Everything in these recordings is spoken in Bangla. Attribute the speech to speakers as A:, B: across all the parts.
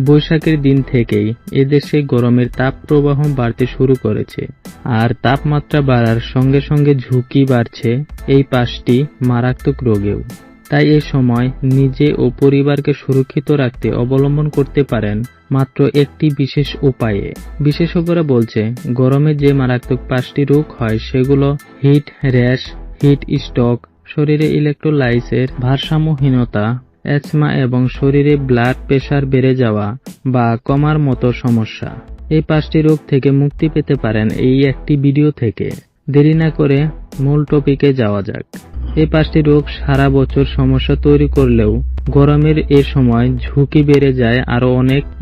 A: বৈশাখের দিন থেকেই এদেশে গরমের তাপ প্রবাহ বাড়তে শুরু করেছে, আর তাপমাত্রা বাড়ার সঙ্গে সঙ্গে ঝুঁকি বাড়ছে এই 5টি মারাত্মক রোগেও। তাই এ সময় নিজে ও পরিবারকে সুরক্ষিত রাখতে অবলম্বন করতে পারেন মাত্র একটি বিশেষ উপায়ে। বিশেষজ্ঞরা বলছে, গরমে যে মারাত্মক 5টি রোগ হয় সেগুলো হিট র্যাশ, হিট স্ট্রোক, শরীরে ইলেকট্রোলাইটের ভারসাম্যহীনতা, অ্যাজমা এবং শরীরে ব্লাড প্রেশার বেড়ে যাওয়া বা কমার মতো সমস্যা। এই 5টি রোগ থেকে মুক্তি পেতে পারেন এই একটি ভিডিও থেকে। দেরি না করে মূল টপিকে যাওয়া যাক। এই 5টি রোগ সারা বছর সমস্যা তৈরি করলেও গরমের এ সময় ঝুঁকি বেড়ে যায়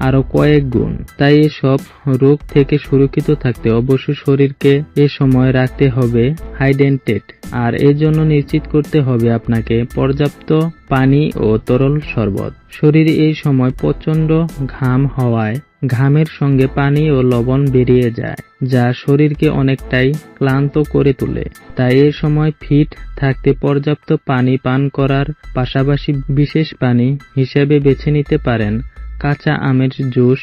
A: আরো কয়েক গুণ। তাই এসব রোগ থেকে সুরক্ষিত থাকতে অবশ্যই শরীরকে এ সময় রাখতে হবে হাইড্রেটেড, আর এর জন্য নিশ্চিত করতে হবে আপনাকে পর্যাপ্ত পানি ও তরল শরবত। শরীরে এই সময় প্রচন্ড ঘাম হওয়ায় ঘামের সঙ্গে পানি ও লবণ বেরিয়ে যায়, যা শরীরকে অনেকটাই ক্লান্ত করে তোলে। তাই এই সময় ফিট থাকতে পর্যাপ্ত পানি পান করার পাশাপাশি বিশেষ পানি হিসেবে বেছে নিতে পারেন কাঁচা আমের জুস,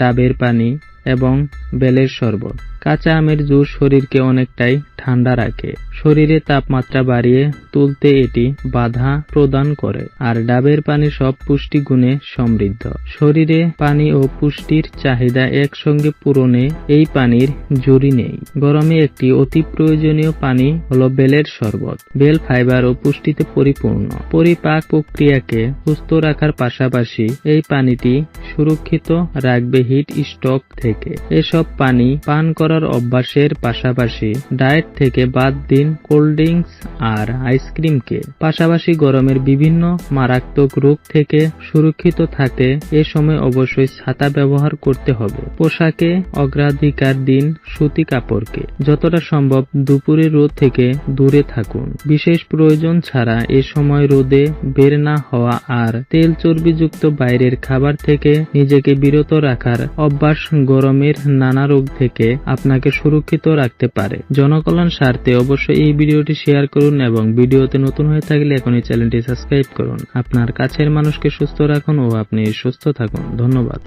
A: ডাবের পানি এবং বেলের শরবত। কাঁচা আমের জুস শরীরকে অনেকটাই ঠান্ডা রাখে, শরীরে তাপমাত্রা বাড়িয়ে তুলতে এটি বাধা প্রদান করে, আর ডাবের পানি সব পুষ্টিগুণে সমৃদ্ধ। শরীরে পানি ও পুষ্টির চাহিদা একসঙ্গে পূরণে এই পানির জুড়ি নেই। গরমে একটি অতি প্রয়োজনীয় পানি হলো বেলের শরবত। বেল ফাইবার ও পুষ্টিতে পরিপূর্ণ, পরিপাক প্রক্রিয়াকে সুস্থ রাখার পাশাপাশি এই পানিটি সুরক্ষিত রাখবে হিট স্ট্রোক থেকে। এসব পানি পান করার অভ্যাসের পাশাপাশি ডায়েট থেকে বাদ দিন কোল্ড ড্রিঙ্কস আর আইসক্রিমকে। পাশাপাশি গরমের বিভিন্ন মারাত্মক রোগ থেকে সুরক্ষিত থাকতে এ সময় অবশ্যই ছাতা ব্যবহার করতে হবে। পোশাকে অগ্রাধিকার দিন সুতি কাপড়কে। যতটা সম্ভব দুপুরে রোদ থেকে দূরে থাকুন। বিশেষ প্রয়োজন ছাড়া এ সময় রোদে বের না হওয়া আর তেল চর্বিযুক্ত বাইরের খাবার থেকে নিজেকে বিরত রাখার অভ্যাস গরমের নানা রোগ থেকে আপনাকে সুরক্ষিত রাখতে পারে। জনকল্যাণ স্বার্থে অবশ্যই এই ভিডিওটি শেয়ার করুন এবং ভিডিওতে নতুন হয়ে থাকলে এখনই চ্যানেলটি সাবস্ক্রাইব করুন। আপনার কাছের মানুষকে সুস্থ রাখুন ও আপনি সুস্থ থাকুন। ধন্যবাদ।